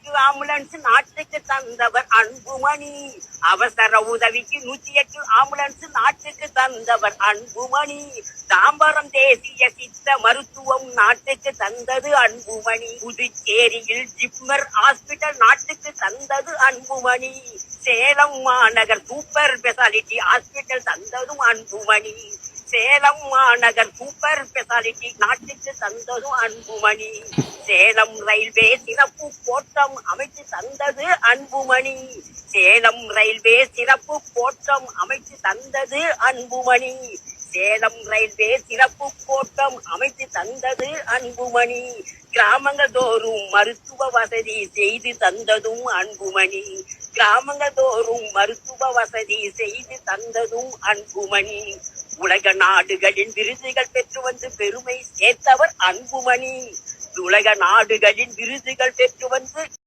108 ambulance நாட்டுக்கு தந்தவர் அன்புமணி. அவசர உதவிக்கு 108 ஆம்புலன்ஸ் நாட்டுக்கு தந்தவர் அன்புமணி. தாம்பரம் தேசிய சித்த மருத்துவம் நாட்டுக்கு தந்தது அன்புமணி. புதுச்சேரியில் ஜிப்மர் ஹாஸ்பிட்டல் நாட்டுக்கு தந்தது அன்புமணி. சேலம் மாநகர் சூப்பர் ஸ்பெஷாலிட்டி ஹாஸ்பிட்டல் தந்ததும் அன்புமணி. சேலம் மாநகர் சூப்பர் ஸ்பெஷாலிட்டி நாட்டுக்கு தந்ததும் அன்புமணி. சேலம் ரயில்வே சிறப்பு கோட்டம் அமைத்து தந்தது அன்புமணி. சேலம் ரயில்வே சிறப்பு கோட்டம் அமைத்து தந்தது அன்புமணி. சேலம் ரயில்வே சிறப்பு கோட்டம் அமைத்து தந்தது அன்புமணி. கிராமங்கள் தோறும் மருத்துவ வசதி செய்து தந்ததும் அன்புமணி. கிராமங்கள் தோறும் மருத்துவ வசதி செய்து தந்ததும் அன்புமணி. உலக நாடுகளின் விருதுகள் பெற்று வந்து பெருமை சேர்த்தவர் அன்புமணி. உலக நாடுகளின் விருதுகள் பெற்று வந்து